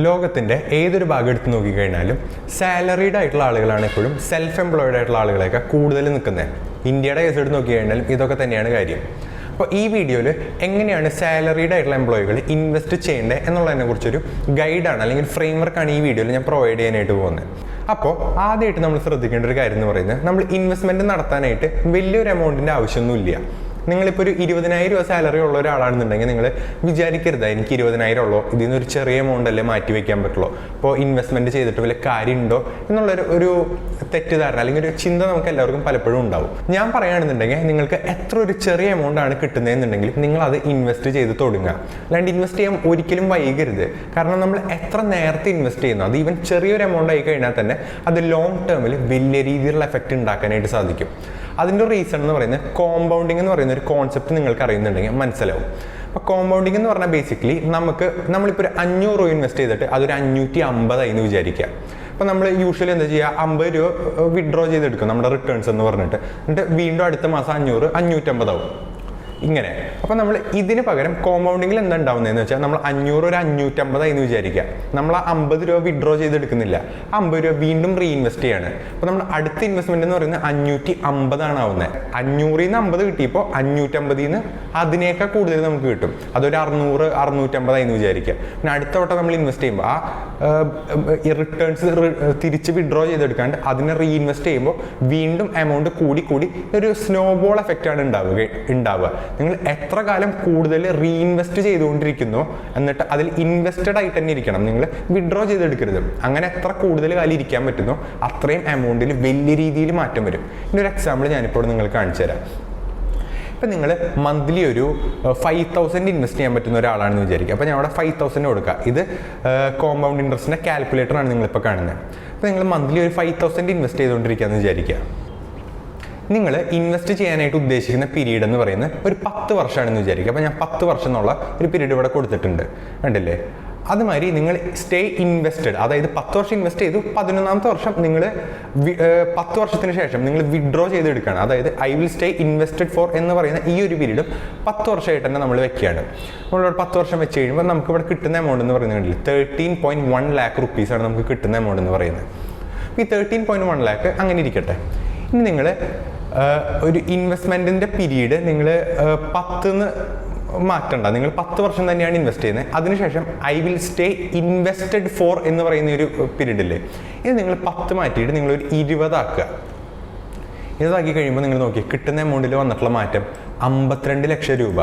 ലോകത്തിൻ്റെ ഏതൊരു ഭാഗം എടുത്ത് നോക്കിക്കഴിഞ്ഞാലും സാലറീഡ് ആയിട്ടുള്ള ആളുകളാണ് എപ്പോഴും സെൽഫ് എംപ്ലോയിഡ് ആയിട്ടുള്ള ആളുകളെയൊക്കെ കൂടുതൽ നിൽക്കുന്നത്. ഇന്ത്യയുടെ കേസ് എടുത്ത് നോക്കിക്കഴിഞ്ഞാലും ഇതൊക്കെ തന്നെയാണ് കാര്യം. അപ്പോൾ ഈ വീഡിയോയിൽ എങ്ങനെയാണ് സാലറീഡ് ആയിട്ടുള്ള എംപ്ലോയികൾ ഇൻവെസ്റ്റ് ചെയ്യേണ്ടത് എന്നുള്ളതിനെ കുറിച്ചൊരു ഗൈഡാണ് അല്ലെങ്കിൽ ഫ്രെയിംവർക്കാണ് ഈ വീഡിയോയിൽ ഞാൻ പ്രൊവൈഡ് ചെയ്യാനായിട്ട് പോകുന്നത്. അപ്പോൾ ആദ്യമായിട്ട് നമ്മൾ ശ്രദ്ധിക്കേണ്ട ഒരു കാര്യം എന്ന് പറയുന്നത്, നമ്മൾ ഇൻവെസ്റ്റ്മെൻറ്റ് നടത്താനായിട്ട് വലിയൊരു എമൗണ്ടിൻ്റെ ആവശ്യമൊന്നുമില്ല. നിങ്ങളിപ്പോൾ ഒരു 20,000 രൂപ സാലറി ഉള്ള ഒരാളാണെന്നുണ്ടെങ്കിൽ നിങ്ങൾ വിചാരിക്കരുത് എനിക്ക് 20,000 ഉള്ളൂ, ഇതിൽ നിന്നൊരു ചെറിയ എമൗണ്ട് അല്ലേ മാറ്റി വയ്ക്കാൻ പറ്റുള്ളൂ, അപ്പോൾ ഇൻവെസ്റ്റ്മെൻറ്റ് ചെയ്തിട്ട് വല്ല കാര്യമുണ്ടോ എന്നുള്ളൊരു തെറ്റിദ്ധാരണ അല്ലെങ്കിൽ ഒരു ചിന്ത നമുക്ക് എല്ലാവർക്കും പലപ്പോഴും ഉണ്ടാവും. ഞാൻ പറയുകയാണെന്നുണ്ടെങ്കിൽ നിങ്ങൾക്ക് എത്ര ഒരു ചെറിയ എമൗണ്ട് ആണ് കിട്ടുന്നതെന്നുണ്ടെങ്കിലും നിങ്ങൾ അത് ഇൻവെസ്റ്റ് ചെയ്ത് തുടങ്ങുക. അല്ലാണ്ട് ഇൻവെസ്റ്റ് ചെയ്യാൻ ഒരിക്കലും വൈകരുത്. കാരണം നമ്മൾ എത്ര നേരത്തെ ഇൻവെസ്റ്റ് ചെയ്യുന്നു, അത് ഈവൻ ചെറിയൊരു എമൗണ്ട് ആയി കഴിഞ്ഞാൽ തന്നെ അത് ലോങ് ടേമിൽ വലിയ രീതിയിലുള്ള എഫക്റ്റ് ഉണ്ടാക്കാനായിട്ട് സാധിക്കും. അതിൻ്റെ റീസൺ എന്ന് പറയുന്നത് കോമ്പൗണ്ടിങ് എന്ന് പറയുന്ന ഒരു കോൺസെപ്റ്റ് നിങ്ങൾക്ക് അറിയുന്നുണ്ടെങ്കിൽ മനസ്സിലാവും. അപ്പോൾ കോമ്പൗണ്ടിങ് എന്ന് പറഞ്ഞാൽ ബേസിക്കലി നമ്മളിപ്പോൾ ഒരു 500 രൂപ ഇൻവെസ്റ്റ് ചെയ്തിട്ട് അതൊരു 550 എന്ന് വിചാരിക്കുക. അപ്പോൾ നമ്മൾ യൂഷ്വലി എന്താ ചെയ്യുക, 50 രൂപ വിഡ്രോ ചെയ്തെടുക്കും നമ്മുടെ റിട്ടേൺസ് എന്ന് പറഞ്ഞിട്ട്, എന്നിട്ട് വീണ്ടും അടുത്ത മാസം 500 550 ആവും ഇങ്ങനെ. അപ്പോൾ നമ്മൾ ഇതിന് പകരം കോമ്പൗണ്ടിങ്ങിൽ എന്താ ഉണ്ടാവുന്നതെന്ന് വെച്ചാൽ നമ്മൾ 500 ഒരു 550 എന്ന് വിചാരിക്കുക. നമ്മൾ ആ 50 രൂപ വിഡ്രോ ചെയ്തെടുക്കുന്നില്ല, 50 രൂപ വീണ്ടും റീഇൻവെസ്റ്റ് ചെയ്യാണ്. അപ്പോൾ നമ്മൾ അടുത്ത ഇൻവെസ്റ്റ്മെന്റ് എന്ന് പറയുന്നത് 550 ആണ് ആവുന്നത്. 500 നിന്ന് 50 കിട്ടിയപ്പോൾ 550 നിന്ന് അതിനേക്കാൾ കൂടുതൽ നമുക്ക് കിട്ടും. അതൊരു 600 650 എന്ന് വിചാരിക്കുക. പിന്നെ അടുത്ത വട്ടം നമ്മൾ ഇൻവെസ്റ്റ് ചെയ്യുമ്പോൾ ആ റിട്ടേൺസ് തിരിച്ച് വിഡ്രോ ചെയ്തെടുക്കാണ്ട് അതിനെ റീഇൻവെസ്റ്റ് ചെയ്യുമ്പോൾ വീണ്ടും എമൗണ്ട് കൂടി ഒരു സ്നോബോൾ എഫക്റ്റ് ആണ് ഉണ്ടാവുക. നിങ്ങൾ എത്ര കാലം കൂടുതൽ റീഇൻവെസ്റ്റ് ചെയ്തുകൊണ്ടിരിക്കുന്നു എന്നിട്ട് അതിൽ ഇൻവെസ്റ്റഡ് ആയിട്ട് തന്നെ ഇരിക്കണം, നിങ്ങൾ വിഡ്രോ ചെയ്തെടുക്കരുത്. അങ്ങനെ എത്ര കൂടുതൽ കാലം ഇരിക്കാൻ പറ്റുന്നോ അത്രയും എമൗണ്ടിൽ വലിയ രീതിയിൽ മാറ്റം വരും. ഇതിൻ്റെ ഒരു എക്സാമ്പിൾ ഞാനിപ്പോൾ നിങ്ങൾക്ക് കാണിച്ചു തരാം. ഇപ്പം നിങ്ങൾ മന്ത്ലി ഒരു 5,000 ഇൻവെസ്റ്റ് ചെയ്യാൻ പറ്റുന്ന ഒരാളാണെന്ന് വിചാരിക്കുക. അപ്പോൾ ഞാൻ അവിടെ 5,000 കൊടുക്കുക. ഇത് കോമ്പൗണ്ട് ഇൻട്രസ്റ്റിൻ്റെ കാൽക്കുലേറ്ററാണ് നിങ്ങളിപ്പോൾ കാണുന്നത്. അപ്പോൾ നിങ്ങൾ മന്ത്ലി ഒരു 5,000 ഇൻവെസ്റ്റ് ചെയ്തുകൊണ്ടിരിക്കുകയെന്ന് വിചാരിക്കുക. നിങ്ങൾ ഇൻവെസ്റ്റ് ചെയ്യാനായിട്ട് ഉദ്ദേശിക്കുന്ന പീരീഡ് എന്ന് പറയുന്നത് ഒരു 10 വർഷമാണെന്ന് വിചാരിക്കുക. അപ്പോൾ ഞാൻ 10 വർഷം എന്നുള്ള ഒരു പീരീഡ് ഇവിടെ കൊടുത്തിട്ടുണ്ട്, കണ്ടില്ലേ? അതുമാതിരി നിങ്ങൾ സ്റ്റേ ഇൻവെസ്റ്റഡ്, അതായത് 10 വർഷം ഇൻവെസ്റ്റ് ചെയ്തു, 11ാമത്തെ വർഷം നിങ്ങൾ 10 വർഷത്തിന് ശേഷം നിങ്ങൾ വിഡ്രോ ചെയ്തെടുക്കുകയാണ്. അതായത് I will stay invested for എന്ന് പറയുന്ന ഈ ഒരു പീരീഡും 10 വർഷമായിട്ട് തന്നെ നമ്മൾ വെക്കുകയാണ്. നമ്മളിവിടെ 10 വർഷം വെച്ച് കഴിയുമ്പോൾ നമുക്ക് ഇവിടെ കിട്ടുന്ന എമൗണ്ട് എന്ന് പറയുന്നത് 13.1 lakh റുപ്പീസാണ് നമുക്ക് കിട്ടുന്ന എമൗണ്ട് എന്ന് പറയുന്നത്. ഈ 13.1 lakh അങ്ങനെ ഇരിക്കട്ടെ. ഇനി നിങ്ങൾ ഒരു ഇൻവെസ്റ്റ്മെൻറ്റിൻ്റെ പീരീഡ് നിങ്ങൾ 10 മാറ്റണ്ട, നിങ്ങൾ 10 വർഷം തന്നെയാണ് ഇൻവെസ്റ്റ് ചെയ്യുന്നത്. അതിനുശേഷം I will stay invested for എന്ന് പറയുന്ന ഒരു പീരീഡില്ലേ, ഇത് നിങ്ങൾ 10 മാറ്റിയിട്ട് നിങ്ങളൊരു 20 ആക്കുക. 20 ആക്കി കഴിയുമ്പോൾ നിങ്ങൾ നോക്കി കിട്ടുന്ന എമൗണ്ടിൽ വന്നിട്ടുള്ള മാറ്റം 52 ലക്ഷം രൂപ.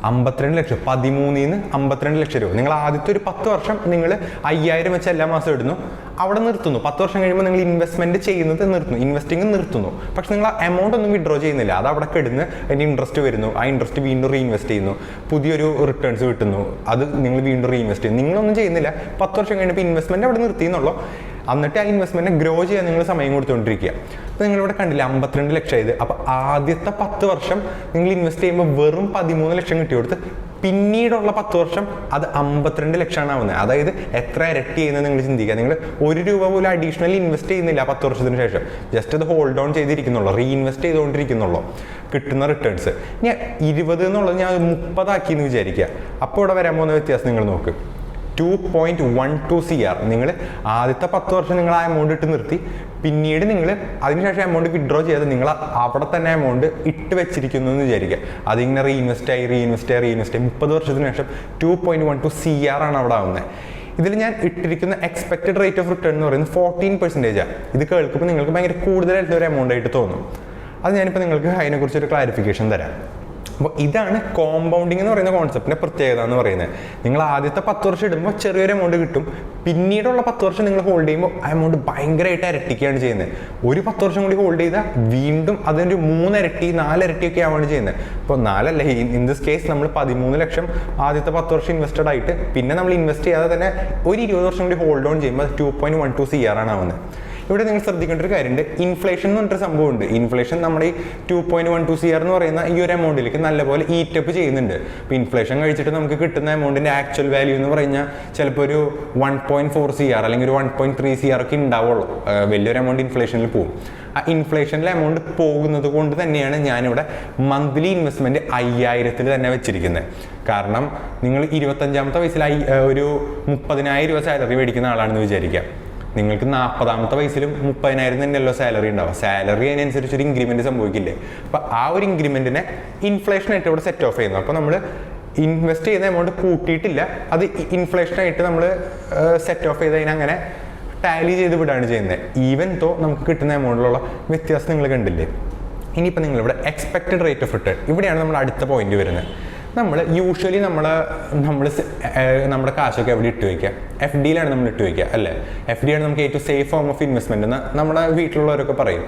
52 ലക്ഷം, 13 നിന്ന് 52 ലക്ഷം രൂപ. നിങ്ങൾ ആദ്യത്തെ ഒരു 10 വർഷം നിങ്ങൾ 5,000 വെച്ച് എല്ലാ മാസം ഇടുന്നു, അവിടെ നിർത്തുന്നു. 10 വർഷം കഴിയുമ്പോൾ നിങ്ങൾ ഇൻവെസ്റ്റ്മെന്റ് ചെയ്യുന്നത് നിർത്തുന്നു, ഇൻവെസ്റ്റിംഗ് നിർത്തുന്നു. പക്ഷെ നിങ്ങൾ ആ എമൗണ്ട് ഒന്നും വിഡ്രോ ചെയ്യുന്നില്ല, അത് അവിടെ കിടന്ന് അതിൻ്റെ ഇൻട്രസ്റ്റ് വരുന്നു. ആ ഇൻട്രസ്റ്റ് വീണ്ടും റീഇൻവെസ്റ്റ് ചെയ്യുന്നു, പുതിയൊരു റിട്ടേൺസ് കിട്ടുന്നു, അത് നിങ്ങൾ വീണ്ടും റീഇൻവെസ്റ്റ് ചെയ്യുന്നു. നിങ്ങളൊന്നും ചെയ്യുന്നില്ല, 10 വർഷം കഴിഞ്ഞപ്പോൾ ഇൻവെസ്റ്റ്മെന്റ് അവിടെ നിർത്തിയെന്നുള്ളൂ. എന്നിട്ട് ആ ഇൻവെസ്റ്റ്മെന്റ് ഗ്രോ ചെയ്യാൻ നിങ്ങൾ സമയം കൊടുത്തുകൊണ്ടിരിക്കുക. അപ്പോൾ നിങ്ങളിവിടെ കണ്ടില്ല 52 ലക്ഷം ആയത്. അപ്പോൾ ആദ്യത്തെ 10 വർഷം നിങ്ങൾ ഇൻവെസ്റ്റ് ചെയ്യുമ്പോൾ വെറും 13 ലക്ഷം കിട്ടി കൊടുത്ത്, പിന്നീടുള്ള 10 വർഷം അത് 52 ലക്ഷമാണ് ആവുന്നത്. അതായത് എത്ര ഇരട്ടി ചെയ്യുന്നത് നിങ്ങൾ ചിന്തിക്കുക. നിങ്ങൾ 1 രൂപ പോലും അഡീഷണലി ഇൻവെസ്റ്റ് ചെയ്യുന്നില്ല 10 വർഷത്തിന് ശേഷം, ജസ്റ്റ് അത് ഹോൾഡ് ഓൺ ചെയ്തിരിക്കുന്നുള്ളൂ, റീഇൻവെസ്റ്റ് ചെയ്തുകൊണ്ടിരിക്കുന്നുള്ളൂ കിട്ടുന്ന റിട്ടേൺസ്. ഞാൻ 20 എന്നുള്ളത് ഞാൻ 30 ആക്കി എന്ന് വിചാരിക്കുക. അപ്പോൾ ഇവിടെ വരാൻ പോകുന്ന വ്യത്യാസം നിങ്ങൾ നോക്ക്, 2.12 CR. നിങ്ങൾ ആദ്യത്തെ 10 വർഷം നിങ്ങൾ ആ എമൗണ്ട് ഇട്ട് നിർത്തി, പിന്നീട് നിങ്ങൾ അതിനുശേഷം എമൗണ്ട് വിഡ്രോ ചെയ്ത് നിങ്ങൾ അവിടെ തന്നെ എമൗണ്ട് ഇട്ട് വെച്ചിരിക്കുന്നു എന്ന് വിചാരിക്കുക. അതിങ്ങനെ റീഇൻവെസ്റ്റ് ആയി 30 വർഷത്തിന് ശേഷം 2.12 CR ആണ് അവിടെ ആവുന്നത്. ഇതിൽ ഞാൻ ഇട്ടിരിക്കുന്ന എക്സ്പെക്റ്റഡ് റേറ്റ് ഓഫ് റിട്ടേൺ എന്ന് പറയുന്നത് 14%. ഇത് കേൾക്കുമ്പോൾ നിങ്ങൾക്ക് ഭയങ്കര കൂടുതലായിട്ടുള്ള ഒരു എമൗണ്ട് ആയിട്ട് തോന്നും. അത് ഞാനിപ്പോൾ നിങ്ങൾക്ക് അതിനെക്കുറിച്ചൊരു ക്ലാരിഫിക്കേഷൻ തരാം. അപ്പോൾ ഇതാണ് കോമ്പൗണ്ടിങ് എന്ന് പറയുന്ന കോൺസെപ്റ്റിൻ്റെ പ്രത്യേകത എന്ന് പറയുന്നത്. നിങ്ങൾ ആദ്യത്തെ 10 വർഷം ഇടുമ്പോൾ ചെറിയൊരു എമൗണ്ട് കിട്ടും, പിന്നീടുള്ള 10 വർഷം നിങ്ങൾ ഹോൾഡ് ചെയ്യുമ്പോൾ ആ എമൗണ്ട് ഭയങ്കരമായിട്ട് ഇരട്ടിക്കുകയാണ് ചെയ്യുന്നത്. ഒരു 10 വർഷം കൂടി ഹോൾഡ് ചെയ്താൽ വീണ്ടും അതിൻ്റെ 3 ഇരട്ടി 4 ഇരട്ടിയൊക്കെ ആവാണ് ചെയ്യുന്നത്. അപ്പോൾ 4 അല്ല, ഇൻ ദിസ് കേസ് നമ്മൾ 13 ലക്ഷം ആദ്യത്തെ 10 വർഷം ഇൻവെസ്റ്റഡ് ആയിട്ട്, പിന്നെ നമ്മൾ ഇൻവെസ്റ്റ് ചെയ്യാതെ തന്നെ ഒരു 20 വർഷം കൂടി ഹോൾഡ് ഓൺ ചെയ്യുമ്പോൾ 2.12 CR ആണ് ആവുന്നത്. ഇവിടെ നിങ്ങൾ ശ്രദ്ധിക്കേണ്ട ഒരു കാര്യമുണ്ട്, ഇൻഫ്ലേഷൻ എന്ന് പറഞ്ഞൊരു സംഭവമുണ്ട്. ഇൻഫ്ലേഷൻ നമ്മുടെ ഈ 2.12 CR എന്ന് പറയുന്ന ഈ ഒരു എമൗണ്ടിലേക്ക് നല്ലപോലെ ഈറ്റപ്പ് ചെയ്യുന്നുണ്ട്. അപ്പോൾ ഇൻഫ്ലേഷൻ കഴിച്ചിട്ട് നമുക്ക് കിട്ടുന്ന എമൗണ്ടിൻ്റെ ആക്ച്വൽ വാല്യൂ എന്ന് പറഞ്ഞാൽ ചിലപ്പോൾ ഒരു 1.4 CR അല്ലെങ്കിൽ ഒരു 1.3 CR ഒക്കെ ഉണ്ടാവുള്ളൂ. വലിയൊരു എമൗണ്ട് ഇൻഫ്ലേഷനിൽ പോകും. ആ ഇൻഫ്ലേഷനിലെ എമൗണ്ട് പോകുന്നത് കൊണ്ട് തന്നെയാണ് ഞാനിവിടെ മന്ത്ലി ഇൻവെസ്റ്റ്മെൻറ്റ് 5000 തന്നെ വെച്ചിരിക്കുന്നത്. കാരണം നിങ്ങൾ 25-ാമത്തെ വയസ്സിൽ ഒരു 30,000 രൂപ സാലറി മേടിക്കുന്ന ആളാണെന്ന് വിചാരിക്കാം. നിങ്ങൾക്ക് 40-ാമത്തെ വയസ്സിലും 30,000 തന്നെയല്ലോ സാലറി ഉണ്ടാവുക. സാലറി അതിനനുസരിച്ച് ഒരു ഇൻക്രിമെൻറ്റ് സംഭവിക്കില്ലേ? അപ്പോൾ ആ ഒരു ഇൻക്രിമെൻറ്റിനെ ഇൻഫ്ലേഷനായിട്ട് ഇവിടെ സെറ്റ് ഓഫ് ചെയ്യുന്നു. അപ്പോൾ നമ്മൾ ഇൻവെസ്റ്റ് ചെയ്യുന്ന എമൗണ്ട് കൂട്ടിയിട്ടില്ല, അത് ഇൻഫ്ലേഷനായിട്ട് നമ്മൾ സെറ്റ് ഓഫ് ചെയ്ത് അതിനങ്ങനെ ടാലി ചെയ്ത് വിടാണ് ചെയ്യുന്നത്. ഈവൻ തോ നമുക്ക് കിട്ടുന്ന എമൗണ്ടിലുള്ള വ്യത്യാസം നിങ്ങൾ കണ്ടില്ലേ. ഇനിയിപ്പോൾ നിങ്ങളിവിടെ എക്സ്പെക്റ്റഡ് റേറ്റ് ഓഫ് റിട്ടേൺ, ഇവിടെയാണ് നമ്മൾ അടുത്ത പോയിന്റ് വരുന്നത്. നമ്മൾ യൂഷ്വലി നമ്മുടെ കാശൊക്കെ എവിടെ ഇട്ട് വയ്ക്കുക? FD യിലാണ് നമ്മൾ ഇട്ട് വയ്ക്കുക അല്ലേ? FD ആണ് നമുക്ക് ഏറ്റവും സേഫ് ഫോം ഓഫ് ഇൻവെസ്റ്റ്മെന്റ് എന്ന് നമ്മുടെ വീട്ടിലുള്ളവരൊക്കെ പറയും.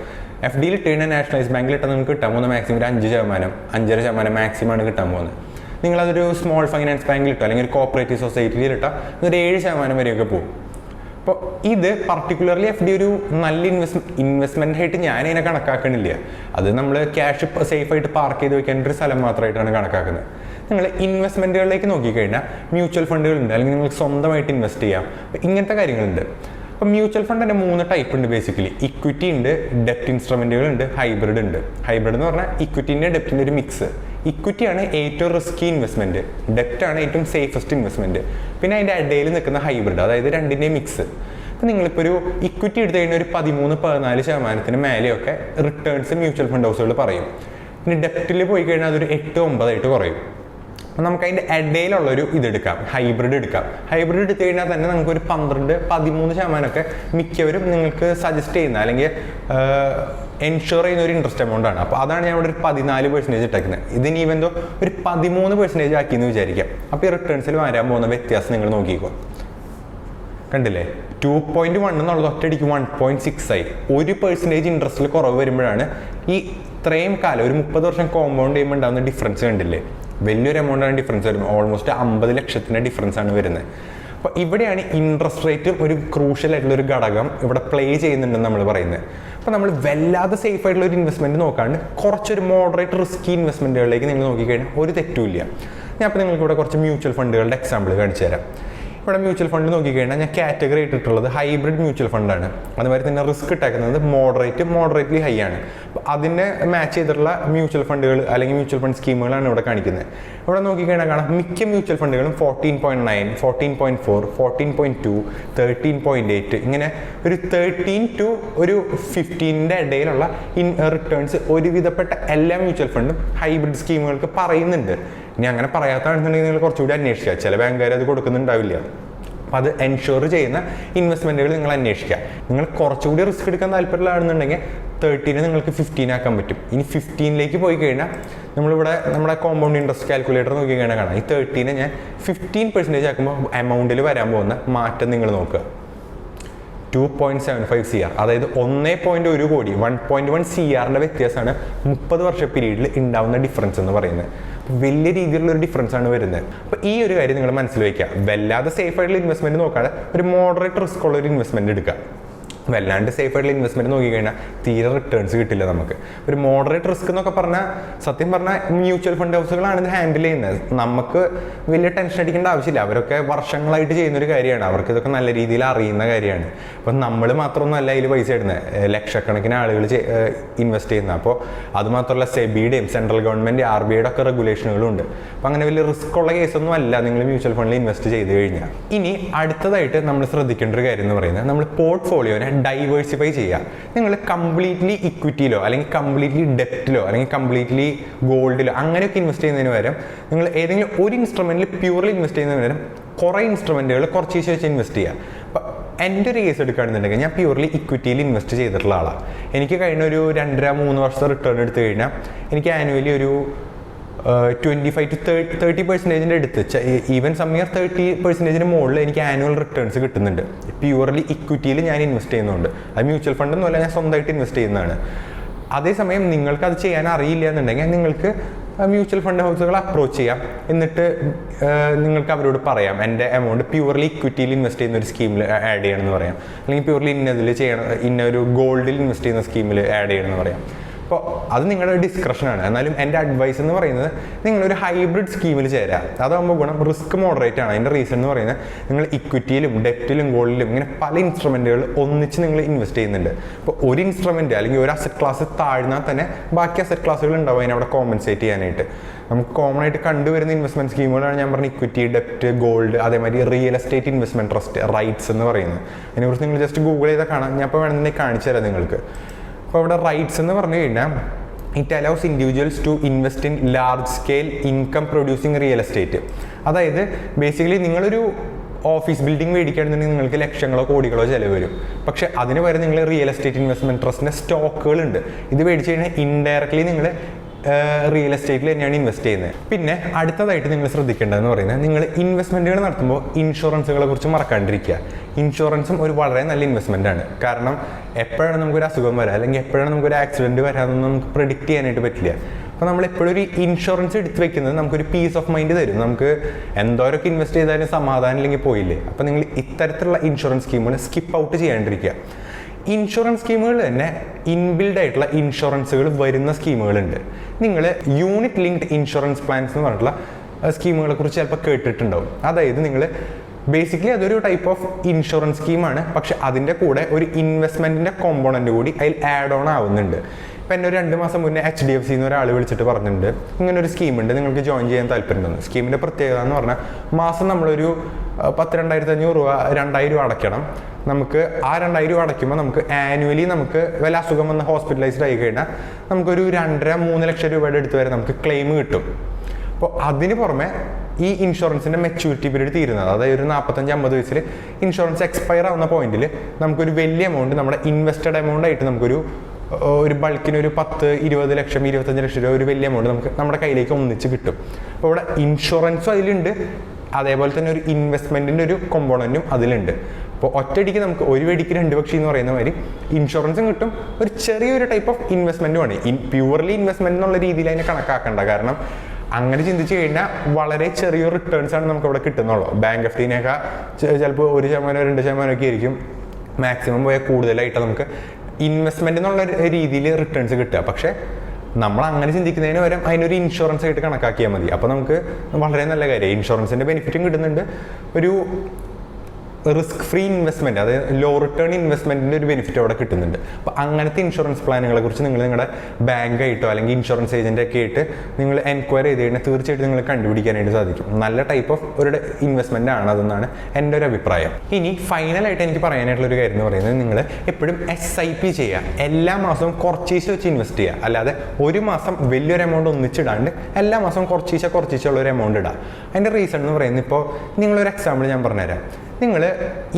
FD യിൽ ഇട്ട് കഴിഞ്ഞാൽ നാഷണലൈസ് ബാങ്കിൽ ഇട്ടാൽ നമുക്ക് കിട്ടാൻ പോകുന്ന മാക്സിമം ഒരു 5%, 5.5% മാക്സിമം ആണ് കിട്ടാൻ പോകുന്നത്. നിങ്ങളതൊരു സ്മോൾ ഫൈനാൻസ് ബാങ്കിൽ ഇട്ടോ അല്ലെങ്കിൽ ഒരു കോപ്പറേറ്റീവ് സൊസൈറ്റിയിൽ ഇട്ടാൽ ഒരു 7% വരെയൊക്കെ പോകും. അപ്പോൾ ഇത് പർട്ടിക്കുലർലി FD ഒരു നല്ല ഇൻവെസ്റ്റ്മെൻ്റ് ആയിട്ട് ഞാൻ അതിനെ കണക്കാക്കണില്ല. അത് നമ്മൾ ക്യാഷ് സേഫായിട്ട് പാർക്ക് ചെയ്ത് വെക്കേണ്ട ഒരു സ്ഥലം മാത്രമായിട്ടാണ് കണക്കാക്കുന്നത്. നിങ്ങൾ ഇൻവെസ്റ്റ്മെൻറ്റുകളിലേക്ക് നോക്കിക്കഴിഞ്ഞാൽ മ്യൂച്വൽ ഫണ്ടുകളുണ്ട്, അല്ലെങ്കിൽ നിങ്ങൾക്ക് സ്വന്തമായിട്ട് ഇൻവെസ്റ്റ് ചെയ്യാം. ഇങ്ങനത്തെ കാര്യങ്ങളുണ്ട്. അപ്പോൾ മ്യൂച്വൽ ഫണ്ട് തന്നെ 3 ടൈപ്പ് ഉണ്ട് ബേസിക്കലി. ഇക്വിറ്റി ഉണ്ട്, ഡെപ്റ്റ് ഇൻസ്ട്രുമെൻറ്റുകളുണ്ട്, ഹൈബ്രിഡ് ഉണ്ട്. ഹൈബ്രിഡ് എന്ന് പറഞ്ഞാൽ ഇക്വിറ്റിൻ്റെ ഡെപ്റ്റിൻ്റെ ഒരു മിക്സ്. ഇക്വിറ്റിയാണ് ഏറ്റവും റിസ്കി ഇൻവെസ്റ്റ്മെൻറ്റ്, ഡെപ്റ്റാണ് ഏറ്റവും സേഫസ്റ്റ് ഇൻവെസ്റ്റ്മെൻറ്റ്. പിന്നെ അതിൻ്റെ ഇടയിൽ നിൽക്കുന്ന ഹൈബ്രിഡ്, അതായത് രണ്ടിൻ്റെയും മിക്സ്. അപ്പോൾ നിങ്ങളിപ്പോൾ ഒരു ഇക്വിറ്റി എടുത്തു കഴിഞ്ഞാൽ ഒരു 13-14% മേലെയൊക്കെ റിട്ടേൺസ് മ്യൂച്വൽ ഫണ്ട് ഹൗസുകൾ പറയും. പിന്നെ ഡെപ്റ്റിൽ പോയി കഴിഞ്ഞാൽ അതൊരു 8-9 കുറയും. അപ്പം നമുക്ക് അതിൻ്റെ ഇടയിലുള്ളൊരു ഇതെടുക്കാം, ഹൈബ്രിഡ് എടുക്കാം. ഹൈബ്രിഡ് എടുത്തു കഴിഞ്ഞാൽ തന്നെ നമുക്കൊരു 12-13% മിക്കവരും നിങ്ങൾക്ക് സജസ്റ്റ് ചെയ്യുന്ന അല്ലെങ്കിൽ എൻഷുർ ചെയ്യുന്ന ഒരു ഇൻട്രസ്റ്റ് എമൗണ്ട് ആണ്. അപ്പോൾ അതാണ് ഞാൻ ഇവിടെ ഒരു 14% ഇട്ടേക്കുന്നത്. ഇതിന് ഈവൻ തോ ഒരു 13% ആക്കിയെന്ന് വിചാരിക്കാം. അപ്പോൾ ഈ റിട്ടേൺസിൽ വരാൻ പോകുന്ന വ്യത്യാസം നിങ്ങൾ നോക്കിക്കോ. കണ്ടില്ലേ, 2.1 എന്നുള്ളത് ഒറ്റയടിക്ക് 1.6 ആയി. 1% ഇൻട്രസ്റ്റിൽ കുറവ് വരുമ്പോഴാണ് ഈ ഇത്രയും കാലം ഒരു 30 വർഷം കോമ്പൗണ്ട് ചെയ്യുമ്പോൾ ഉണ്ടാകുന്ന ഡിഫറൻസ് കണ്ടില്ലേ. വലിയൊരു എമൗണ്ടാണ് ഡിഫറൻസ് വരുന്നത്. ഓൾമോസ്റ്റ് 50 ലക്ഷത്തിൻ്റെ ഡിഫറൻസ് ആണ് വരുന്നത്. അപ്പോൾ ഇവിടെയാണ് ഇൻട്രസ്റ്റ് റേറ്റ് ഒരു ക്രൂഷ്യൽ ആയിട്ടുള്ളൊരു ഘടകം ഇവിടെ പ്ലേ ചെയ്യുന്നുണ്ടെന്ന് നമ്മൾ പറയുന്നത്. അപ്പോൾ നമ്മൾ വല്ലാതെ സേഫ് ആയിട്ടുള്ള ഒരു ഇൻവെസ്റ്റ്മെൻറ്റ് നോക്കാണ്ട് കുറച്ചൊരു മോഡറേറ്റ് റിസ്കി ഇൻവെസ്റ്റ്മെൻറ്റുകളിലേക്ക് നിങ്ങൾ നോക്കിക്കഴിഞ്ഞാൽ ഒരു തെറ്റുമില്ല. ഞാൻ അപ്പോൾ നിങ്ങൾക്ക് ഇവിടെ കുറച്ച് മ്യൂച്വൽ ഫണ്ടുകളുടെ എക്സാമ്പിൾ കാണിച്ചു തരാം. ഇവിടെ മ്യൂച്വൽ ഫണ്ട് നോക്കിക്കഴിഞ്ഞാൽ ഞാൻ കാറ്റഗറി ഇട്ടിട്ടുള്ളത് ഹൈബ്രിഡ് മ്യൂച്വൽ ഫണ്ടാണ്. അതുമാതിരി തന്നെ റിസ്ക് ഇട്ടേക്കുന്നത് മോഡറേറ്റ്ലി ഹൈ ആണ്. അപ്പോൾ അതിനെ മാച്ച് ചെയ്തിട്ടുള്ള മ്യൂച്വൽ ഫണ്ടുകൾ അല്ലെങ്കിൽ മ്യൂച്വൽ ഫണ്ട് സ്കീമുകളാണ് ഇവിടെ കാണിക്കുന്നത്. ഇവിടെ നോക്കിക്കഴിഞ്ഞാൽ കാണാം മിക്ക മ്യൂച്വൽ ഫണ്ടുകളും 14.9, 14.4, 14.2, 13.8 ഇങ്ങനെ ഒരു 13 to ഒരു 15 ഇടയിലുള്ള റിട്ടേൺസ് ഒരുവിധപ്പെട്ട എല്ലാ മ്യൂച്വൽ ഫണ്ടും ഹൈബ്രിഡ് സ്കീമുകൾക്ക് പറയുന്നുണ്ട്. ഇനി അങ്ങനെ പറയാത്തതാണെന്നുണ്ടെങ്കിൽ നിങ്ങൾ കുറച്ചുകൂടി അന്വേഷിക്കുക. ചില ബാങ്കുകാർ അത് കൊടുക്കുന്നുണ്ടാവില്ല. അപ്പോൾ അത് എൻഷുർ ചെയ്യുന്ന ഇൻവെസ്റ്റ്മെൻറ്റുകൾ നിങ്ങൾ അന്വേഷിക്കുക. നിങ്ങൾ കുറച്ചുകൂടി റിസ്ക് എടുക്കാൻ താല്പര്യമുള്ളതാണെന്നുണ്ടെങ്കിൽ 13 നിങ്ങൾക്ക് 15 ആക്കാൻ പറ്റും. ഇനി 15ലേക്ക് പോയി കഴിഞ്ഞാൽ നമ്മളിവിടെ നമ്മുടെ കോമ്പൗണ്ട് ഇൻട്രസ്റ്റ് കാൽക്കുലേറ്റർ നോക്കി കഴിഞ്ഞാൽ കാണാം. ഈ 13 ഞാൻ 15% ആക്കുമ്പോൾ എമൗണ്ടിൽ വരാൻ പോകുന്ന മാറ്റം നിങ്ങൾ നോക്കുക. 2.75 CR, അതായത് 1.1 കോടി 1.1 CRൻ്റെ വ്യത്യാസമാണ് 30 വർഷ പീരീഡിൽ ഉണ്ടാവുന്ന ഡിഫറൻസ് എന്ന് പറയുന്നത്. വലിയ രീതിയിലുള്ള ഒരു ഡിഫറൻസ് ആണ് വരുന്നത്. അപ്പോൾ ഈ ഒരു കാര്യം നിങ്ങൾ മനസ്സിൽ വയ്ക്കുക. വല്ലാതെ സേഫ് ആയിട്ടുള്ള ഇൻവെസ്റ്റ്മെൻറ്റ് നോക്കാതെ ഒരു മോഡറേറ്റ് റിസ്ക് ഉള്ള ഒരു ഇൻവെസ്റ്റ്മെൻറ്റ് എടുക്കുക. വല്ലാണ്ട് സേഫ് ആയിട്ടുള്ള ഇൻവെസ്റ്റ്മെൻറ്റ് നോക്കിക്കഴിഞ്ഞാൽ തീരെ റിട്ടേൺസ് കിട്ടില്ല നമുക്ക്. ഒരു മോഡറേറ്റ് റിസ്ക് എന്നൊക്കെ പറഞ്ഞാൽ സത്യം പറഞ്ഞാൽ മ്യൂച്വൽ ഫണ്ട് ഹൗസുകളാണ് ഇത് ഹാൻഡിൽ ചെയ്യുന്നത്. നമുക്ക് വലിയ ടെൻഷൻ അടിക്കേണ്ട ആവശ്യമില്ല. അവരൊക്കെ വർഷങ്ങളായിട്ട് ചെയ്യുന്നൊരു കാര്യമാണ്. അവർക്ക് ഇതൊക്കെ നല്ല രീതിയിൽ അറിയുന്ന കാര്യമാണ്. അപ്പം നമ്മൾ മാത്രമൊന്നുമല്ല അതിൽ പൈസ ഇടുന്നത്, ലക്ഷക്കണക്കിന് ആളുകൾ ഇൻവെസ്റ്റ് ചെയ്യുന്നത്. അപ്പോൾ അതുമാത്രമല്ല സെബിയുടെയും സെൻട്രൽ ഗവൺമെൻറ് RBIയുടെ ഒക്കെ റെഗുലേഷനുകളും ഉണ്ട്. അപ്പം അങ്ങനെ വലിയ റിസ്ക് ഉള്ള കേസൊന്നും അല്ല നിങ്ങൾ മ്യൂച്വൽ ഫണ്ടിൽ ഇൻവെസ്റ്റ് ചെയ്ത് കഴിഞ്ഞാൽ. ഇനി അടുത്തതായിട്ട് നമ്മൾ ശ്രദ്ധിക്കേണ്ട ഒരു കാര്യം എന്ന് പറയുന്നത് നമ്മൾ പോർട്ട്ഫോളിയോനെ ഡൈവേഴ്സിഫൈ ചെയ്യുക. നിങ്ങൾ കംപ്ലീറ്റ്ലി ഇക്വിറ്റിയിലോ അല്ലെങ്കിൽ കംപ്ലീറ്റ്ലി ഡെപ്റ്റിലോ അല്ലെങ്കിൽ കംപ്ലീറ്റ്ലി ഗോൾഡിലോ അങ്ങനെയൊക്കെ ഇൻവെസ്റ്റ് ചെയ്യുന്നതിന് പകരം നിങ്ങൾ ഏതെങ്കിലും ഒരു ഇൻസ്ട്രുമെൻറ്റിൽ പ്യൂർലി ഇൻവെസ്റ്റ് ചെയ്യുന്നതിന് പകരം കുറേ ഇൻസ്ട്രുമെൻറ്റുകൾ കുറച്ച് വെച്ച് ഇൻവെസ്റ്റ് ചെയ്യുക. അപ്പോൾ എൻ്റെ ഒരു കേസ് എടുക്കുകയാണെന്നുണ്ടെങ്കിൽ ഞാൻ പ്യൂർലി ഇക്വിറ്റിയിൽ ഇൻവെസ്റ്റ് ചെയ്തിട്ടുള്ള ആളാണ്. എനിക്ക് കഴിഞ്ഞ ഒരു 2-3 വർഷത്തെ റിട്ടേൺ എടുത്തു കഴിഞ്ഞാൽ എനിക്ക് ആനുവലി ഒരു 25 to 30% അടുത്ത്, ഈവൻ സം ഇയർ 30% മുകളിൽ എനിക്ക് ആനുവൽ റിട്ടേൺസ് കിട്ടുന്നുണ്ട്. പ്യൂർലി ഇക്വിറ്റിയിൽ ഞാൻ ഇൻവെസ്റ്റ് ചെയ്യുന്നുണ്ട്. അത് മ്യൂച്വൽ ഫണ്ടൊന്നുമല്ല, ഞാൻ സ്വന്തമായിട്ട് ഇൻവെസ്റ്റ് ചെയ്യുന്നതാണ്. അതേസമയം നിങ്ങൾക്ക് അത് ചെയ്യാൻ അറിയില്ല എന്നുണ്ടെങ്കിൽ നിങ്ങൾക്ക് മ്യൂച്വൽ ഫണ്ട് ഹൗസുകൾ അപ്രോച്ച് ചെയ്യാം. എന്നിട്ട് നിങ്ങൾക്ക് അവരോട് പറയാം എൻ്റെ എമൗണ്ട് പ്യൂർലി ഇക്വിറ്റിയിൽ ഇൻവെസ്റ്റ് ചെയ്യുന്ന ഒരു സ്കീമിൽ ആഡ് ചെയ്യണമെന്ന് പറയാം, അല്ലെങ്കിൽ പ്യൂർലി ഇന്നതിൽ ചെയ്യണം, ഇന്നൊരു ഗോൾഡിൽ ഇൻവെസ്റ്റ് ചെയ്യുന്ന സ്കീമിൽ ആഡ് ചെയ്യണമെന്ന് പറയാം. അപ്പോൾ അത് നിങ്ങളുടെ ഡിസ്ക്രിപ്ഷനാണ്. എന്നാലും എൻ്റെ അഡ്വൈസ് എന്ന് പറയുന്നത് നിങ്ങളൊരു ഹൈബ്രിഡ് സ്കീമിൽ ചേരാം. അതാകുമ്പോൾ ഗുണം റിസ്ക് മോഡറേറ്റ് ആണ്. അതിൻ്റെ റീസൺ എന്ന് പറയുന്നത് നിങ്ങൾ ഇക്വിറ്റിയിലും ഡെപ്റ്റിലും ഗോൾഡിലും ഇങ്ങനെ പല ഇൻസ്ട്രുമെൻറ്റുകൾ ഒന്നിച്ച് നിങ്ങൾ ഇൻവെസ്റ്റ് ചെയ്യുന്നുണ്ട്. അപ്പോൾ ഒരു ഇൻസ്ട്രുമെൻറ്റ് അല്ലെങ്കിൽ ഒരു അസറ്റ് ക്ലാസ് താഴ്ന്നാൽ തന്നെ ബാക്കി അസറ്റ് ക്ലാസ്സുകൾ ഉണ്ടാവും അതിനവിടെ കോമ്പൻസേറ്റ് ചെയ്യാനായിട്ട്. നമുക്ക് കോമൺ ആയിട്ട് കണ്ടുവരുന്ന ഇൻവെസ്റ്റ്മെൻറ്റ് സ്കീമുകളാണ് ഞാൻ പറഞ്ഞ ഇക്വിറ്റി, ഡെപ്റ്റ്, ഗോൾഡ്, അതേമാതിരി real estate investment trust, rights എന്ന് പറയുന്നത്. അതിനെക്കുറിച്ച് നിങ്ങൾ ജസ്റ്റ് ഗൂഗിൾ ചെയ്താൽ കാണാം. ഞാൻ ഇപ്പോൾ വേണമെന്നുണ്ടെങ്കിൽ കാണിച്ചു തരാം നിങ്ങൾക്ക്. അപ്പോൾ ഇവിടെ റൈറ്റ്സ് എന്ന് പറഞ്ഞു കഴിഞ്ഞാൽ it allows individuals to invest in large scale income producing real estate. അതായത് ബേസിക്കലി നിങ്ങളൊരു ഓഫീസ് ബിൽഡിംഗ് മേടിക്കുകയാണെന്നുണ്ടെങ്കിൽ നിങ്ങൾക്ക് ലക്ഷങ്ങളോ കോടികളോ ചിലവ് വരും. പക്ഷേ അതിന് പകരം നിങ്ങൾ റിയൽ എസ്റ്റേറ്റ് ഇൻവെസ്റ്റ്മെൻറ്റ് ട്രസ്റ്റിൻ്റെ സ്റ്റോക്കുകളുണ്ട്. ഇത് മേടിച്ച് കഴിഞ്ഞാൽ ഇൻഡയറക്ട്ലി നിങ്ങൾ റിയൽ എസ്റ്റേറ്റിൽ തന്നെയാണ് ഇൻവെസ്റ്റ് ചെയ്യുന്നത്. പിന്നെ അടുത്തതായിട്ട് നിങ്ങൾ ശ്രദ്ധിക്കേണ്ടതെന്ന് പറയുന്നത് നിങ്ങൾ ഇൻവെസ്റ്റ്മെൻറ്റുകൾ നടത്തുമ്പോൾ ഇൻഷുറൻസുകളെ കുറിച്ച് മറക്കാണ്ടിരിക്കുക. ഇൻഷുറൻസും ഒരു വളരെ നല്ല ഇൻവെസ്റ്റ്മെൻ്റ് ആണ്. കാരണം എപ്പോഴാണ് നമുക്കൊരു അസുഖം വരാം അല്ലെങ്കിൽ എപ്പോഴാണ് നമുക്കൊരു ആക്സിഡൻറ്റ് വരാമെന്നൊന്നും നമുക്ക് പ്രെഡിക്റ്റ് ചെയ്യാനായിട്ട് പറ്റില്ല. അപ്പോൾ നമ്മൾ എപ്പോഴും ഒരു ഇൻഷുറൻസ് എടുത്ത് വെക്കുന്നത് നമുക്കൊരു പീസ് ഓഫ് മൈൻഡ് തരും. നമുക്ക് എന്തോരൊക്കെ ഇൻവെസ്റ്റ് ചെയ്താലും സമാധാനം ഇല്ലെങ്കിൽ പോയില്ലേ. അപ്പോൾ നിങ്ങൾ ഇത്തരത്തിലുള്ള ഇൻഷുറൻസ് സ്കീമുകൾ സ്കിപ്പ് ഔട്ട് ചെയ്യാണ്ടിരിക്കുക. ഇൻഷുറൻസ് സ്കീമുകൾ തന്നെ ഇൻബിൽഡ് ആയിട്ടുള്ള ഇൻഷുറൻസുകൾ വരുന്ന സ്കീമുകളുണ്ട്. നിങ്ങൾ യൂണിറ്റ് ലിങ്ക്ഡ് ഇൻഷുറൻസ് പ്ലാൻസ് എന്ന് പറഞ്ഞിട്ടുള്ള സ്കീമുകളെ കുറിച്ച് ചിലപ്പോൾ കേട്ടിട്ടുണ്ടാവും. അതായത് നിങ്ങൾ ബേസിക്കലി അതൊരു ടൈപ്പ് ഓഫ് ഇൻഷുറൻസ് സ്കീമാണ്, പക്ഷെ അതിൻ്റെ കൂടെ ഒരു ഇൻവെസ്റ്റ്മെൻറ്റിൻ്റെ കോമ്പോണൻ്റ് കൂടി അതിൽ ആഡ് ഓൺ ആവുന്നുണ്ട്. ഇപ്പം എന്നെ ഒരു 2 മാസം മുന്നേ HDFC ഒരാൾ വിളിച്ചിട്ട് പറഞ്ഞിട്ടുണ്ട് ഇങ്ങനെ ഒരു സ്കീമുണ്ട്, നിങ്ങൾക്ക് ജോയിൻ ചെയ്യാൻ താല്പര്യമുണ്ടെന്ന്. സ്കീമിൻ്റെ പ്രത്യേകത എന്ന് പറഞ്ഞാൽ മാസം നമ്മളൊരു 10,000-2,500 രൂപ 2,000 രൂപ അടയ്ക്കണം. നമുക്ക് ആ 2,000 രൂപ അടയ്ക്കുമ്പോൾ നമുക്ക് ആനുവലി നമുക്ക് വല്ല അസുഖം വന്ന് ഹോസ്പിറ്റലൈസ്ഡ് ആയി കഴിഞ്ഞാൽ നമുക്കൊരു 2.5-3 ലക്ഷം രൂപയുടെ അടുത്ത് വരെ നമുക്ക് ക്ലെയിം കിട്ടും. അപ്പോൾ അതിന് പുറമെ ഈ ഇൻഷുറൻസിൻ്റെ മെച്യൂരിറ്റി പീരീഡ് തീരുന്നത്, അതായത് ഒരു 45-50 വയസ്സിൽ ഇൻഷുറൻസ് എക്സ്പയർ ആവുന്ന പോയിന്റിൽ നമുക്കൊരു വലിയ എമൗണ്ട് നമ്മുടെ ഇൻവെസ്റ്റഡ് എമൗണ്ട് ആയിട്ട് നമുക്കൊരു ബൾക്കിന് ഒരു 10-20 ലക്ഷം 25 ലക്ഷം രൂപ ഒരു വലിയ എമൗണ്ട് നമുക്ക് നമ്മുടെ കയ്യിലേക്ക് ഒന്നിച്ച് കിട്ടും. അപ്പോൾ ഇവിടെ ഇൻഷുറൻസും അതിലുണ്ട്, അതേപോലെ തന്നെ ഒരു ഇൻവെസ്റ്റ്മെൻറ്റിൻ്റെ ഒരു കോമ്പോണൻറ്റും അതിലുണ്ട്. അപ്പോൾ ഒറ്റയടിക്ക് നമുക്ക് ഒരു വെടിക്ക് 2 പക്ഷി എന്ന് പറയുന്ന മാതിരി ഇൻഷുറൻസും കിട്ടും, ഒരു ചെറിയൊരു ടൈപ്പ് ഓഫ് ഇൻവെസ്റ്റ്മെൻറ്റുമാണ്. പ്യൂർലി ഇൻവെസ്റ്റ്മെൻറ്റ് എന്നുള്ള രീതിയിൽ അതിനെ കണക്കാക്കണ്ട. കാരണം അങ്ങനെ ചിന്തിച്ച് കഴിഞ്ഞാൽ വളരെ ചെറിയ റിട്ടേൺസ് ആണ് നമുക്ക് ഇവിടെ കിട്ടുന്നുള്ളൂ. ബാങ്ക് FDനൊക്കെ ചിലപ്പോൾ 1%-2% ഒക്കെ ആയിരിക്കും മാക്സിമം പോയാൽ കൂടുതലായിട്ട് നമുക്ക് ഇൻവെസ്റ്റ്മെന്റ് എന്നുള്ള രീതിയിൽ റിട്ടേൺസ് കിട്ടുക. പക്ഷേ നമ്മൾ അങ്ങനെ ചിന്തിക്കുന്നതിന് പകരം അതിനൊരു ഇൻഷുറൻസ് ആയിട്ട് കണക്കാക്കിയാൽ മതി. അപ്പോൾ നമുക്ക് വളരെ നല്ല കാര്യം, ഇൻഷുറൻസിൻ്റെ ബെനിഫിറ്റും കിട്ടുന്നുണ്ട്, ഒരു റിസ്ക് ഫ്രീ ഇൻവെസ്റ്റ്മെൻറ്റ്, അതായത് ലോ റിട്ടേൺ ഇൻവെസ്റ്റ്മെൻറ്റിൻ്റെ ഒരു ബെനിഫിറ്റ് അവിടെ കിട്ടുന്നുണ്ട്. അപ്പോൾ അങ്ങനത്തെ ഇൻഷുറൻസ് പ്ലാനുകളെ കുറിച്ച് നിങ്ങൾ നിങ്ങളുടെ ബാങ്കായിട്ടോ അല്ലെങ്കിൽ ഇൻഷുറൻസ് ഏജൻ്റൊക്കെ ആയിട്ട് നിങ്ങൾ എൻക്വയറി ചെയ്ത് കഴിഞ്ഞാൽ തീർച്ചയായിട്ടും നിങ്ങൾ കണ്ടുപിടിക്കാനായിട്ട് സാധിക്കും. നല്ല ടൈപ്പ് ഓഫ് ഒരു ഇൻവെസ്റ്റ്മെൻ്റ് ആണ് അതെന്നാണ് എൻ്റെ ഒരു അഭിപ്രായം. ഇനി ഫൈനലായിട്ട് എനിക്ക് പറയാനായിട്ടുള്ളൊരു കാര്യം എന്ന് പറയുന്നത് നിങ്ങൾ എപ്പോഴും SIP ചെയ്യുക. എല്ലാ മാസവും കുറച്ചീശ വെച്ച് ഇൻവെസ്റ്റ് ചെയ്യുക. അല്ലാതെ ഒരു മാസം വലിയൊരു എമൗണ്ട് ഒന്നിച്ചിടാണ്ട് എല്ലാ മാസവും കുറച്ചീശ ഉള്ളൊരു എമൗണ്ട് ഇടുക. അതിൻ്റെ റീസൺ എന്ന് പറയുന്നത്, ഇപ്പോൾ നിങ്ങളൊരു എക്സാമ്പിൾ ഞാൻ പറഞ്ഞുതരാം. നിങ്ങൾ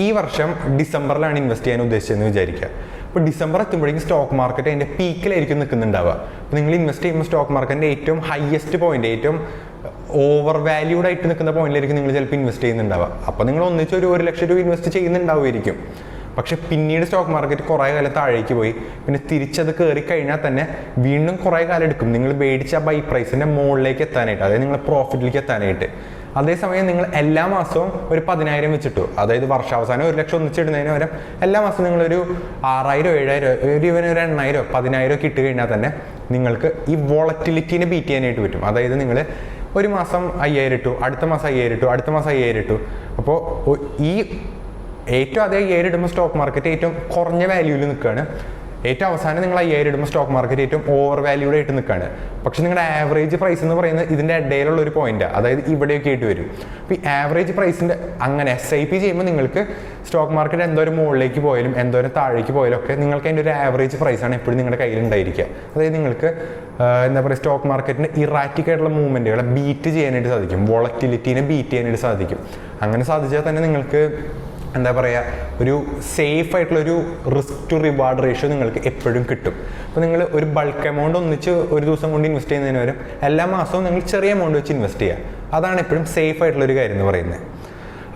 ഈ വർഷം ഡിസംബറിലാണ് ഇൻവെസ്റ്റ് ചെയ്യാൻ ഉദ്ദേശിച്ചതെന്ന് വിചാരിക്കുക. അപ്പോൾ ഡിസംബർ എത്തുമ്പോഴേക്കും സ്റ്റോക്ക് മാർക്കറ്റ് അതിൻ്റെ പീക്കിലായിരിക്കും നിൽക്കുന്നുണ്ടാവുക. അപ്പോൾ നിങ്ങൾ ഇൻവെസ്റ്റ് ചെയ്യുമ്പോൾ സ്റ്റോക്ക് മാർക്കറ്റിൻ്റെ ഏറ്റവും ഹയസ്റ്റ് പോയിന്റ്, ഏറ്റവും ഓവർ വാല്യൂഡ് ആയിട്ട് നിൽക്കുന്ന പോയിന്റിലായിരിക്കും നിങ്ങൾ ചിലപ്പോൾ ഇൻവെസ്റ്റ് ചെയ്യുന്നുണ്ടാവുക. അപ്പോൾ നിങ്ങൾ ഒന്നിച്ച് ഒരു 1 ലക്ഷം രൂപ ഇൻവെസ്റ്റ് ചെയ്യുന്നുണ്ടാവുമായിരിക്കും. പക്ഷെ പിന്നീട് സ്റ്റോക്ക് മാർക്കറ്റ് കുറേ കാലം താഴേക്ക് പോയി പിന്നെ തിരിച്ചത് കയറി കഴിഞ്ഞാൽ തന്നെ വീണ്ടും കുറേ കാലം എടുക്കും നിങ്ങൾ മേടിച്ച ബൈ പ്രൈസിൻ്റെ മുകളിലേക്ക് എത്താനായിട്ട്, അതായത് നിങ്ങൾ പ്രോഫിറ്റിലേക്ക് എത്താനായിട്ട്. അതേസമയം നിങ്ങൾ എല്ലാ മാസവും ഒരു 10,000 വെച്ചിട്ടു, അതായത് വർഷാവസാനം 1 ലക്ഷം ഒന്നിച്ചിടുന്നതിന് പകരം എല്ലാ മാസവും നിങ്ങളൊരു 6,000, 7,000, ഒരു 8,000, 10,000 ഒക്കെ ഇട്ട് കഴിഞ്ഞാൽ തന്നെ നിങ്ങൾക്ക് ഈ വോളറ്റിലിറ്റീനെ ബീറ്റ് ചെയ്യാനായിട്ട് പറ്റും. അതായത് നിങ്ങൾ ഒരു മാസം 5,000 ഇട്ടു, അടുത്ത മാസം 5,000 ഇട്ടു, അടുത്ത മാസം 5,000 ഇട്ടു. അപ്പോൾ ഈ ഏറ്റവും അതേ 5,000 ഇടുമ്പോൾ സ്റ്റോക്ക് മാർക്കറ്റ് ഏറ്റവും കുറഞ്ഞ വാല്യൂവിൽ നിൽക്കുകയാണ്. ഏറ്റവും അവസാനം നിങ്ങൾ 5,000 ഇടുമ്പോൾ സ്റ്റോക്ക് മാർക്കറ്റ് ഏറ്റവും ഓവർ വാല്യൂഡ് ആയിട്ട് നിൽക്കുകയാണ്. പക്ഷെ നിങ്ങളുടെ ആവറേജ് പ്രൈസ് എന്ന് പറയുന്നത് ഇതിൻ്റെ ഇടയിലുള്ള ഒരു പോയിന്റ്, അതായത് ഇവിടെയൊക്കെ ആയിട്ട് വരും. അപ്പോൾ ഈ ആവറേജ് പ്രൈസിൻ്റെ അങ്ങനെ SIP ചെയ്യുമ്പോൾ നിങ്ങൾക്ക് സ്റ്റോക്ക് മാർക്കറ്റ് എന്തോരം മുകളിലേക്ക് പോയാലും എന്തോരം താഴേക്ക് പോയാലും ഒക്കെ നിങ്ങൾക്ക് അതിൻ്റെ ഒരു ആവറേജ് പ്രൈസാണ് എപ്പോഴും നിങ്ങളുടെ കയ്യിൽ ഉണ്ടായിരിക്കുക. അതായത് നിങ്ങൾക്ക് എന്താ പറയുക, സ്റ്റോക്ക് മാർക്കറ്റിന് ഇറാറ്റിക് ആയിട്ടുള്ള മൂവ്മെൻറ്റുകളെ ബീറ്റ് ചെയ്യാനായിട്ട് സാധിക്കും, വോളറ്റിലിറ്റീനെ ബീറ്റ് ചെയ്യാനായിട്ട് സാധിക്കും. അങ്ങനെ സാധിച്ചാൽ തന്നെ നിങ്ങൾക്ക് എന്താ പറയുക, ഒരു സേഫ് ആയിട്ടുള്ളൊരു റിസ്ക് ടു റിവാർഡ് റേഷ്യോ നിങ്ങൾക്ക് എപ്പോഴും കിട്ടും. അപ്പോൾ നിങ്ങൾ ഒരു ബൾക്ക് എമൗണ്ട് ഒന്നിച്ച് ഒരു ദിവസം കൊണ്ട് ഇൻവെസ്റ്റ് ചെയ്യുന്നതിന് പകരം എല്ലാ മാസവും നിങ്ങൾ ചെറിയ എമൗണ്ട് വെച്ച് ഇൻവെസ്റ്റ് ചെയ്യുക. അതാണ് എപ്പോഴും സേഫ് ആയിട്ടുള്ളൊരു കാര്യം എന്ന് പറയുന്നത്.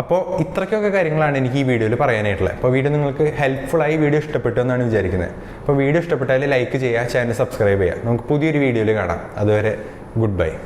അപ്പോൾ ഇത്രയ്ക്കൊക്കെ കാര്യങ്ങളാണ് എനിക്ക് ഈ വീഡിയോയിൽ പറയാനായിട്ടുള്ളത്. അപ്പോൾ വീഡിയോ നിങ്ങൾക്ക് ഹെൽപ്ഫുള്ളായി വീഡിയോ ഇഷ്ടപ്പെട്ടു എന്നാണ് വിചാരിക്കുന്നത്. അപ്പോൾ വീഡിയോ ഇഷ്ടപ്പെട്ടാൽ ലൈക്ക് ചെയ്യുക, ചാനൽ സബ്സ്ക്രൈബ് ചെയ്യുക. നമുക്ക് പുതിയൊരു വീഡിയോയിൽ കാണാം. അതുവരെ ഗുഡ് ബൈ.